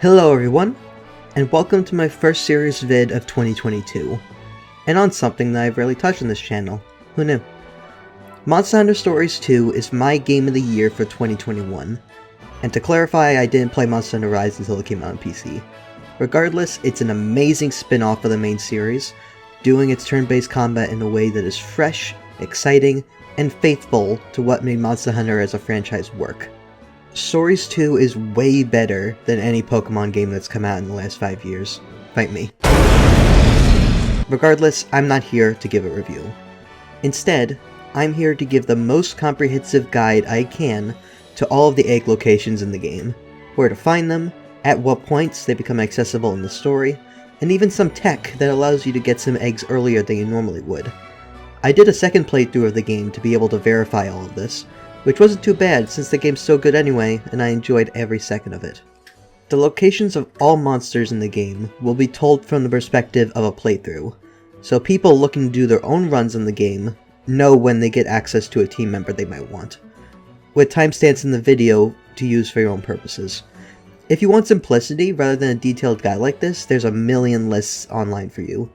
Hello everyone, and welcome to my first serious vid of 2022, and on something that I've rarely touched on this channel. Who knew? Monster Hunter Stories 2 is my game of the year for 2021, and to clarify, I didn't play Monster Hunter Rise until it came out on PC. Regardless, it's an amazing spin-off of the main series, doing its turn-based combat in a way that is fresh, exciting, and faithful to what made Monster Hunter as a franchise work. Stories 2 is way better than any Pokemon game that's come out in the last 5 years. Fight me. Regardless, I'm not here to give a review. Instead, I'm here to give the most comprehensive guide I can to all of the egg locations in the game, where to find them, at what points they become accessible in the story, and even some tech that allows you to get some eggs earlier than you normally would. I did a second playthrough of the game to be able to verify all of this, which wasn't too bad since the game's so good anyway, and I enjoyed every second of it. The locations of all monsters in the game will be told from the perspective of a playthrough, so people looking to do their own runs in the game know when they get access to a team member they might want, with timestamps in the video to use for your own purposes. If you want simplicity rather than a detailed guide like this, there's a million lists online for you.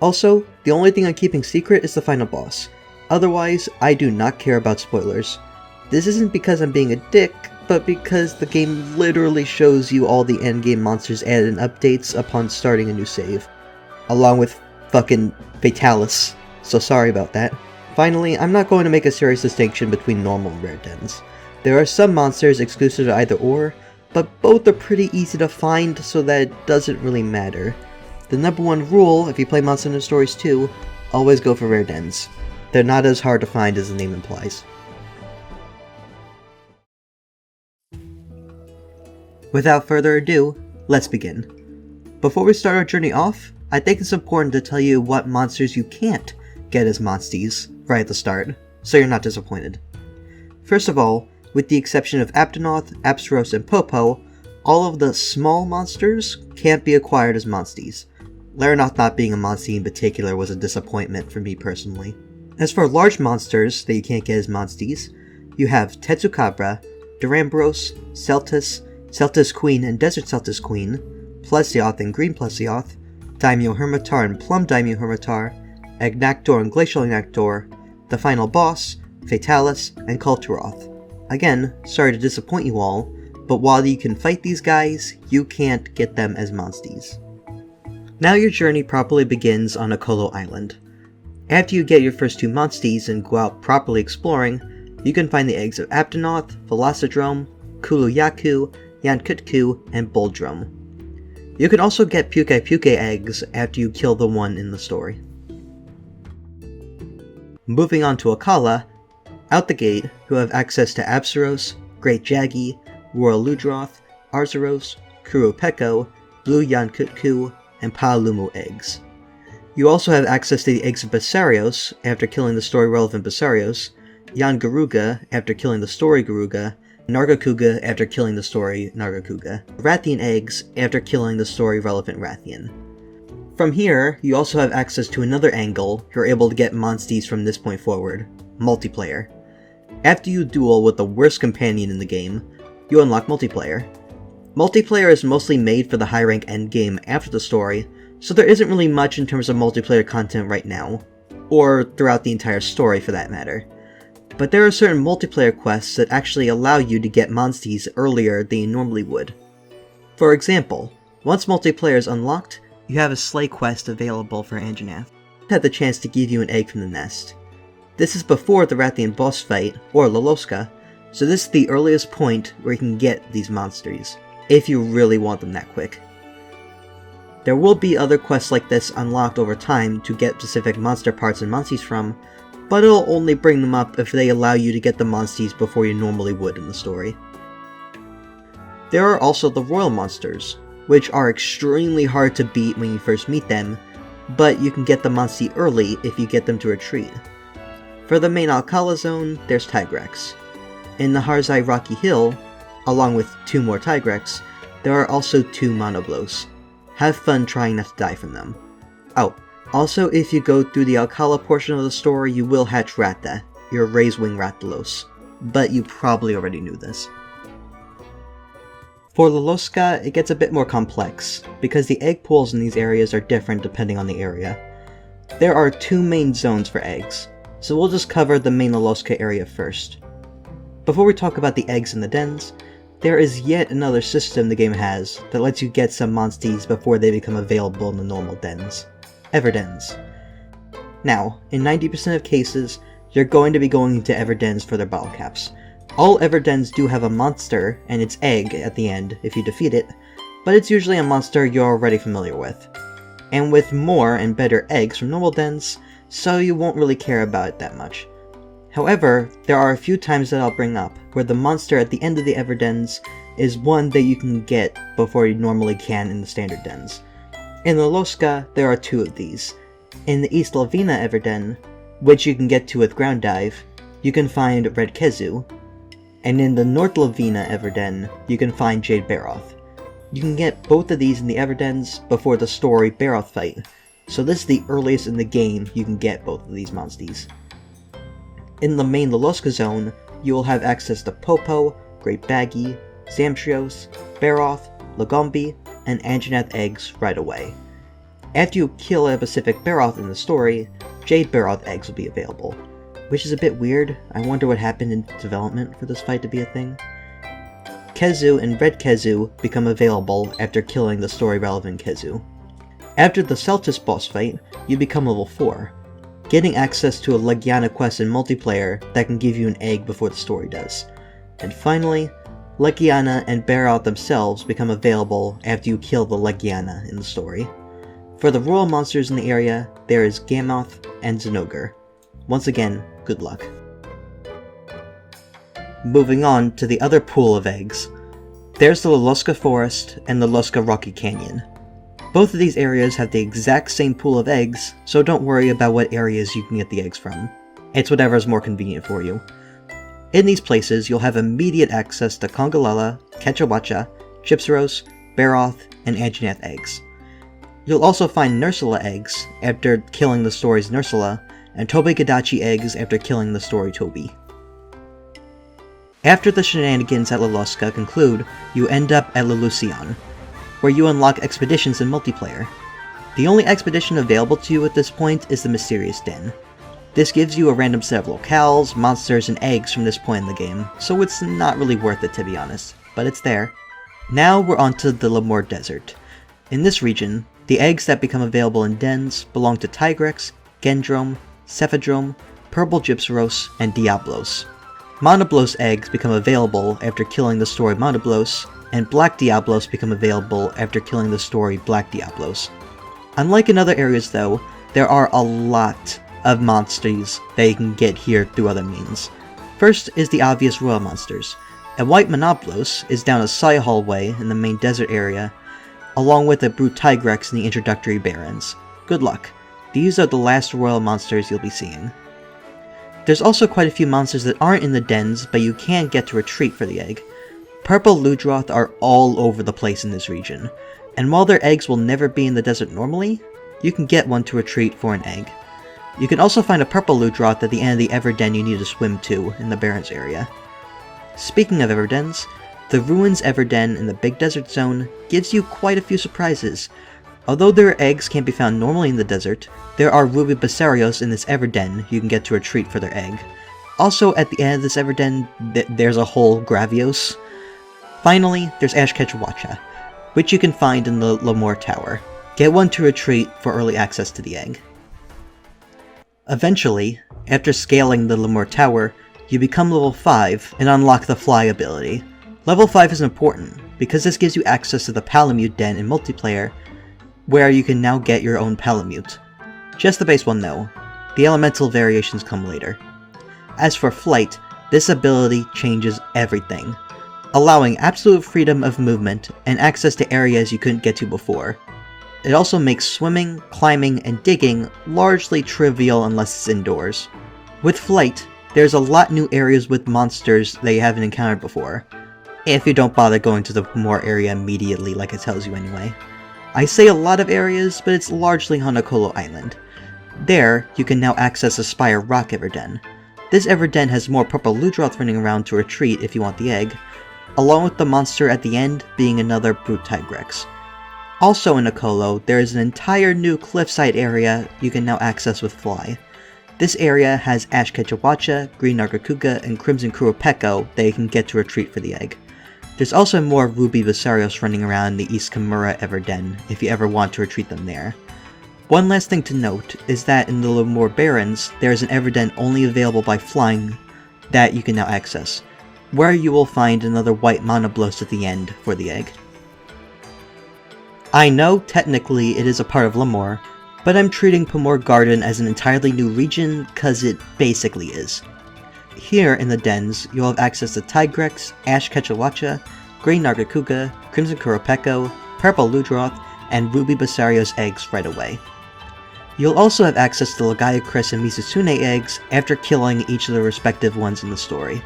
Also, the only thing I'm keeping secret is the final boss. Otherwise, I do not care about spoilers. This isn't because I'm being a dick, but because the game literally shows you all the endgame monsters added in updates upon starting a new save. Along with fucking Fatalis, so sorry about that. Finally, I'm not going to make a serious distinction between normal and rare dens. There are some monsters exclusive to either or, but both are pretty easy to find, so that it doesn't really matter. The number one rule, if you play Monster Hunter Stories 2, always go for rare dens. They're not as hard to find as the name implies. Without further ado, let's begin. Before we start our journey off, I think it's important to tell you what monsters you can't get as Monsties right at the start, so you're not disappointed. First of all, with the exception of Aptonoth, Apsaros, and Popo, all of the small monsters can't be acquired as Monsties. Laranoth not being a Monstie in particular was a disappointment for me personally. As for large monsters that you can't get as Monsties, you have Tetsukabra, Durambros, Celtis, Celtis Queen and Desert Celtis Queen, Plesioth and Green Plesioth, Daimyo Hermitar and Plum Daimyo Hermitar, Agnactor and Glacial Agnactor, the final boss, Fatalis, and Kulturoth. Again, sorry to disappoint you all, but while you can fight these guys, you can't get them as Monsties. Now your journey properly begins on Hokolo Island. After you get your first two Monsties and go out properly exploring, you can find the eggs of Aptonoth, Velocidrome, Kuluyaku, Yankutku, and Boldrome. You can also get Puke eggs after you kill the one in the story. Moving on to Alcala, out the gate, you'll have access to Apsaros, Great Jaggi, Royal Ludroth, Arzuros, Kuropeko, Blue Yankutku, and Palumu eggs. You also have access to the eggs of Basarios after killing the story-relevant Basarios, Yangaruga after killing the story Garuga, Nargacuga after killing the story Nargacuga, Rathian eggs after killing the story-relevant Rathian. From here, you also have access to another angle you're able to get Monsties from this point forward, multiplayer. After you duel with the worst companion in the game, you unlock multiplayer. Multiplayer is mostly made for the high rank endgame after the story, so there isn't really much in terms of multiplayer content right now, or throughout the entire story for that matter. But there are certain multiplayer quests that actually allow you to get Monsties earlier than you normally would. For example, once multiplayer is unlocked, you have a Slay quest available for Anjanath. It had the chance to give you an egg from the nest. This is before the Rathian boss fight, or Loloska, so this is the earliest point where you can get these Monsties, if you really want them that quick. There will be other quests like this unlocked over time to get specific monster parts and Monsties from, but it'll only bring them up if they allow you to get the Monsties before you normally would in the story. There are also the Royal Monsters, which are extremely hard to beat when you first meet them, but you can get the Monstie early if you get them to retreat. For the main Alcala zone, there's Tigrex. In the Harzai Rocky Hill, along with 2 more Tigrex, there are also 2 Monoblos. Have fun trying not to die from them. Oh, also if you go through the Alcala portion of the story, you will hatch Ratha, your Raisewing Rathalos, but you probably already knew this. For Loloska, it gets a bit more complex, because the egg pools in these areas are different depending on the area. There are 2 main zones for eggs, so we'll just cover the main Loloska area first. Before we talk about the eggs in the dens, there is yet another system the game has that lets you get some Monsties before they become available in the normal dens. Everdens. Now, in 90% of cases, you're going to be going into Everdens for their bottle caps. All Everdens do have a monster and its egg at the end if you defeat it, but it's usually a monster you're already familiar with. And with more and better eggs from normal dens, so you won't really care about it that much. However, there are a few times that I'll bring up where the monster at the end of the Everdens is one that you can get before you normally can in the standard dens. In Loloska, there are 2 of these. In the East Lavina Everden, which you can get to with Ground Dive, you can find Red Kezu, and in the North Lavina Everden, you can find Jade Baroth. You can get both of these in the Everdens before the story Baroth fight, so this is the earliest in the game you can get both of these Monsties. In the main Loloska zone, you will have access to Popo, Great Baggy, Zamtrios, Baroth, Lagombi, and Anjanath eggs right away. After you kill a specific Baroth in the story, Jade Baroth eggs will be available, which is a bit weird. I wonder what happened in development for this fight to be a thing. Kezu and Red Kezu become available after killing the story-relevant Kezu. After the Celtis boss fight, you become level 4, getting access to a Legiana quest in multiplayer that can give you an egg before the story does. And finally, Legiana and Baroth themselves become available after you kill the Legiana in the story. For the royal monsters in the area, there is Gammoth and Zinogre. Once again, good luck. Moving on to the other pool of eggs. There's the Loloska Forest and the Loloska Rocky Canyon. Both of these areas have the exact same pool of eggs, so don't worry about what areas you can get the eggs from. It's whatever is more convenient for you. In these places, you'll have immediate access to Congalala, Kechawacha, Chipsaros, Baroth, and Anjanath eggs. You'll also find Nursula eggs after killing the story's Nursula, and Tobegadachi eggs after killing the story Toby. After the shenanigans at Loloska conclude, you end up at Lulucion, where you unlock expeditions in multiplayer. The only expedition available to you at this point is the Mysterious Den. This gives you a random set of locales, monsters, and eggs from this point in the game, so it's not really worth it to be honest, but it's there. Now we're onto the Lamure Desert. In this region, the eggs that become available in dens belong to Tigrex, Gendrome, Cephadrome, Purple Gypsaros, and Diablos. Monoblos eggs become available after killing the story Monoblos, and Black Diablos become available after killing the story Black Diablos. Unlike in other areas though, there are a lot of monsters that you can get here through other means. First is the obvious royal monsters. A white Monoblos is down a side hallway in the main desert area, along with a Brute Tigrex in the introductory barrens. Good luck. These are the last royal monsters you'll be seeing. There's also quite a few monsters that aren't in the dens, but you can get to retreat for the egg. Purple Ludroth are all over the place in this region, and while their eggs will never be in the desert normally, you can get one to retreat for an egg. You can also find a Purple Ludroth at the end of the Everden you need to swim to in the Barrens area. Speaking of Everdens, the Ruins Everden in the Big Desert Zone gives you quite a few surprises. Although their eggs can't be found normally in the desert, there are Ruby Basarios in this Everden you can get to retreat for their egg. Also, at the end of this Everden, there's a whole Gravios. Finally, there's Ash Ketchawacha, which you can find in the Lamure Tower. Get one to retreat for early access to the egg. Eventually, after scaling the Lamure Tower, you become level 5 and unlock the Fly ability. Level 5 is important, because this gives you access to the Palamute Den in multiplayer, where you can now get your own Palamute. Just the base one though, the elemental variations come later. As for Flight, this ability changes everything, allowing absolute freedom of movement and access to areas you couldn't get to before. It also makes swimming, climbing, and digging largely trivial unless it's indoors. With Flight, there's a lot new areas with monsters that you haven't encountered before, if you don't bother going to the Pomore area immediately like it tells you anyway. I say a lot of areas, but it's largely on Hokolo Island. There, you can now access a Spire Rock Everden. This Everden has more Purple Ludroth running around to retreat if you want the egg, along with the monster at the end being another Brute Tigrex. Also in Hokolo, there is an entire new cliffside area you can now access with Fly. This area has Ash Ketchawacha, Green Nargacuga, and Crimson Kuropeko that you can get to retreat for the egg. There's also more Ruby Visarios running around the East Kimura Everden if you ever want to retreat them there. One last thing to note is that in the Lamure Barrens, there is an Everden only available by flying that you can now access, where you will find another white Monoblos at the end for the egg. I know technically it is a part of Lamure, but I'm treating Pomore Garden as an entirely new region cause it basically is. Here in the dens, you'll have access to Tigrex, Ash Ketchawacha, Green Nargacuga, Crimson Kuropeko, Purple Ludroth, and Ruby Basario's eggs right away. You'll also have access to Lagaya and Mizusune eggs after killing each of the respective ones in the story.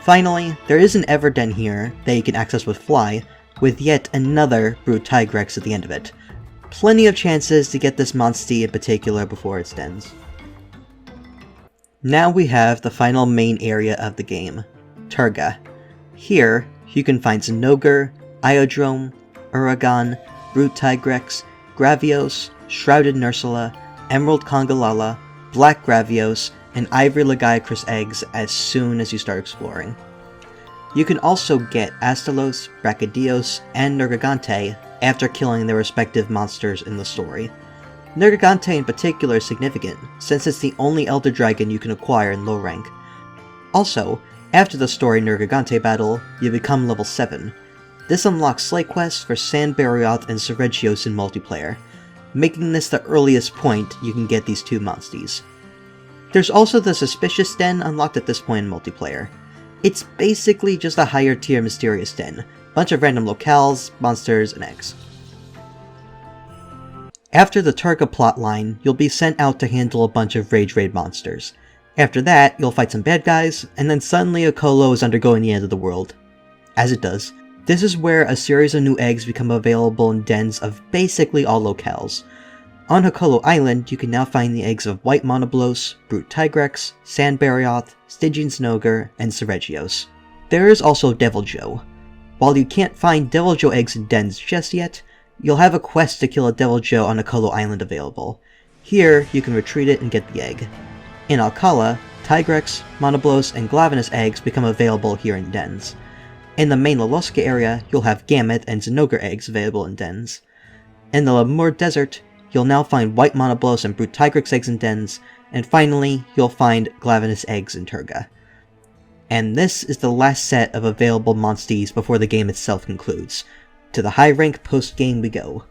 Finally, there is an Everden here that you can access with Fly, with yet another Brute Tigrex at the end of it. Plenty of chances to get this Monstie in particular before its dens. Now we have the final main area of the game, Terga. Here, you can find Zinogre, Iodrome, Uragan, Brute Tigrex, Gravios, Shrouded Nursula, Emerald Congalala, Black Gravios, and Ivory Lagaiacris eggs as soon as you start exploring. You can also get Astalos, Brachydios, and Nergigante after killing their respective monsters in the story. Nergigante in particular is significant, since it's the only Elder Dragon you can acquire in low rank. Also, after the story Nergigante battle, you become level 7. This unlocks Slay quests for Sand Barioth and Seregios in multiplayer, making this the earliest point you can get these two Monsties. There's also the Suspicious Den unlocked at this point in multiplayer. It's basically just a higher tier Mysterious Den, bunch of random locales, monsters, and eggs. After the Terga plotline, you'll be sent out to handle a bunch of Rage Raid monsters. After that, you'll fight some bad guys, and then suddenly Hokolo is undergoing the end of the world. As it does. This is where a series of new eggs become available in dens of basically all locales. On Hokolo Island, you can now find the eggs of White Monoblos, Brute Tigrex, Sand Barioth, Stygian Snogre, and Seregios. There is also Deviljho. While you can't find Deviljho eggs in dens just yet, you'll have a quest to kill a Deviljho on Hokolo Island available. Here, you can retreat it and get the egg. In Alcala, Tigrex, Monoblos, and Glavenus eggs become available here in dens. In the main Loloska area, you'll have Gamut and Zinogre eggs available in dens. In the Lamure Desert, you'll now find White Monoblos and Brute Tigrex eggs in dens, and finally, you'll find Glavenus eggs in Terga. And this is the last set of available Monsties before the game itself concludes. To the high rank post-game we go.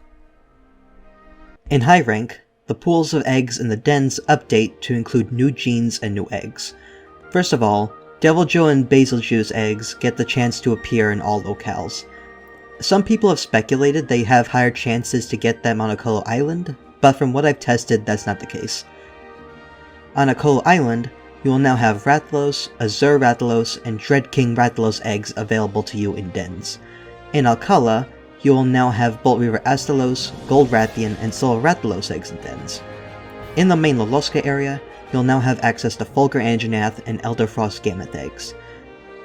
In high rank, the pools of eggs in the dens update to include new genes and new eggs. First of all, Deviljho and Basiljuice eggs get the chance to appear in all locales. Some people have speculated they have higher chances to get them on Hokolo Island, but from what I've tested, that's not the case. On Hokolo Island, you will now have Rathalos, Azure Rathalos, and Dread King Rathalos eggs available to you in dens. In Alcala, you will now have Bolt Reaver Astalos, Gold Rathian, and Solar Rathalos eggs in dens. In the main Loloska area, you'll now have access to Fulgur Anjanath and Elder Frost Gamut eggs.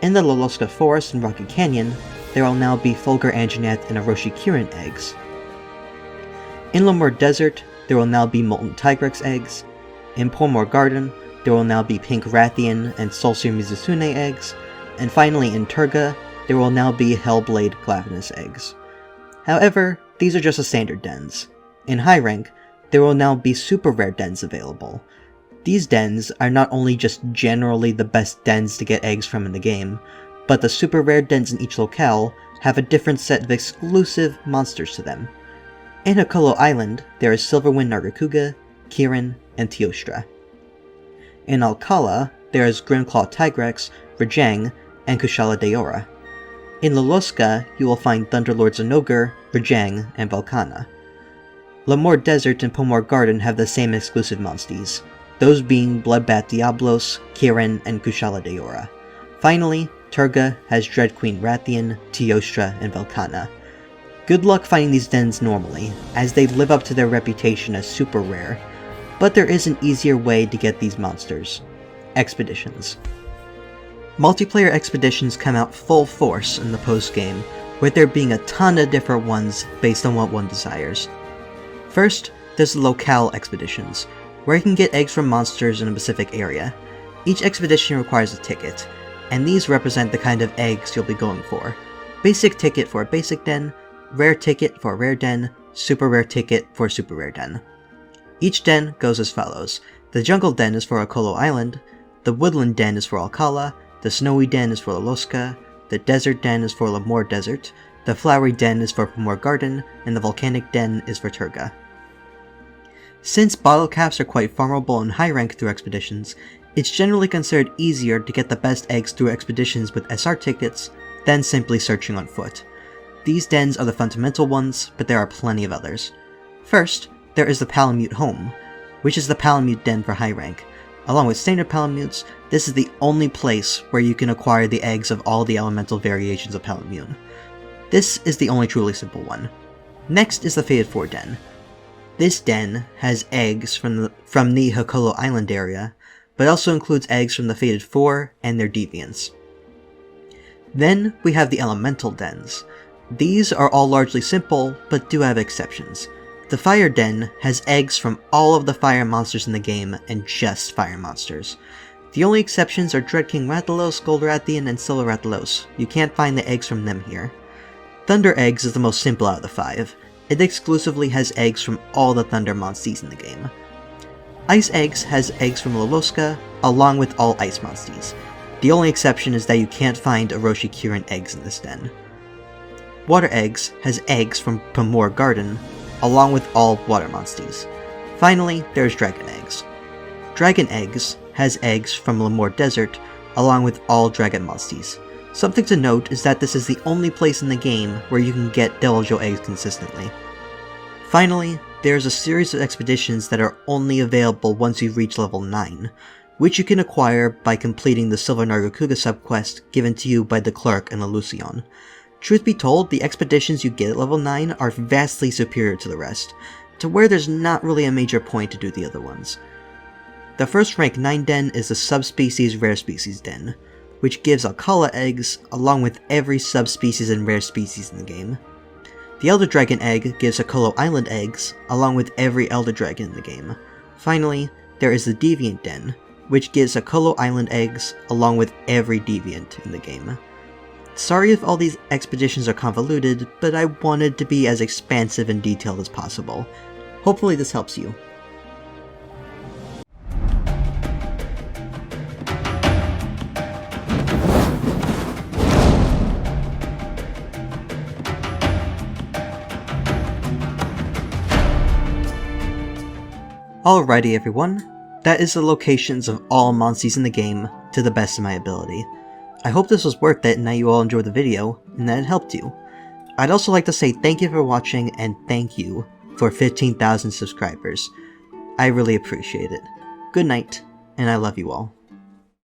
In the Loloska Forest and Rocky Canyon, there will now be Fulgur Anjanath and Orochi Kirin eggs. In Lamure Desert, there will now be Molten Tigrex eggs. In Pomore Garden, there will now be Pink Rathian and Solstier Mizusune eggs. And finally in Terga, there will now be Hellblade Glavenus eggs. However, these are just the standard dens. In high rank, there will now be super rare dens available. These dens are not only just generally the best dens to get eggs from in the game, but the super rare dens in each locale have a different set of exclusive monsters to them. In Hokolo Island, there is Silverwind Nargacuga, Kirin, and Teostra. In Alcala, there is Grimclaw Tigrex, Rajang, and Kushala Deora. In Loloska, you will find Thunderlord Zinogre, Rajang, and Volcana. Lamure Desert and Pomore Garden have the same exclusive Monsties, those being Bloodbath Diablos, Kirin, and Kushala Deora. Finally, Terga has Dread Queen Rathian, Teostra, and Volcana. Good luck finding these dens normally, as they live up to their reputation as super rare, but there is an easier way to get these monsters. Expeditions. Multiplayer expeditions come out full force in the post-game, with there being a ton of different ones based on what one desires. First, there's the locale expeditions, where you can get eggs from monsters in a specific area. Each expedition requires a ticket, and these represent the kind of eggs you'll be going for. Basic ticket for a basic den, rare ticket for a rare den, super rare ticket for a super rare den. Each den goes as follows. The jungle den is for Hokolo Island, the woodland den is for Alcala, the snowy den is for Loloska, the desert den is for Lamure Desert, the flowery den is for Pomore Garden, and the volcanic den is for Terga. Since bottle caps are quite farmable and high rank through expeditions, it's generally considered easier to get the best eggs through expeditions with SR tickets than simply searching on foot. These dens are the fundamental ones, but there are plenty of others. First, there is the Palamute Home, which is the Palamute den for high rank. Along with standard Palamutes, this is the only place where you can acquire the eggs of all the elemental variations of Palamute. This is the only truly simple one. Next is the Fated 4 den. This den has eggs from the Hokolo Island area, but also includes eggs from the Fated 4 and their deviants. Then we have the Elemental dens. These are all largely simple, but do have exceptions. The Fire den has eggs from all of the fire monsters in the game, and just fire monsters. The only exceptions are Dread King Rathalos, Gold Rathian, and Silver Rathalos. You can't find the eggs from them here. Thunder Eggs is the most simple out of the 5. It exclusively has eggs from all the Thunder Monsties in the game. Ice Eggs has eggs from Loloska, along with all Ice Monsties. The only exception is that you can't find Orochi Kirin eggs in this den. Water Eggs has eggs from Pomore Garden, along with all Water Monsties. Finally, there's Dragon Eggs. Dragon Eggs has eggs from Lamure Desert, along with all Dragon Monsties. Something to note is that this is the only place in the game where you can get Delujo eggs consistently. Finally, there's a series of expeditions that are only available once you reach level 9, which you can acquire by completing the Silver Nargacuga subquest given to you by the clerk in Lulucion. Truth be told, the expeditions you get at level 9 are vastly superior to the rest, to where there's not really a major point to do the other ones. The first rank 9 den is the Subspecies Rare Species den, which gives Alcala eggs along with every subspecies and rare species in the game. The Elder Dragon egg gives Hokolo Island eggs along with every Elder Dragon in the game. Finally, there is the Deviant den, which gives Hokolo Island eggs along with every Deviant in the game. Sorry if all these expeditions are convoluted, but I wanted to be as expansive and detailed as possible. Hopefully this helps you. Alrighty everyone, that is the locations of all Monsties in the game to the best of my ability. I hope this was worth it and that you all enjoyed the video, and that it helped you. I'd also like to say thank you for watching and thank you for 15,000 subscribers. I really appreciate it. Good night, and I love you all.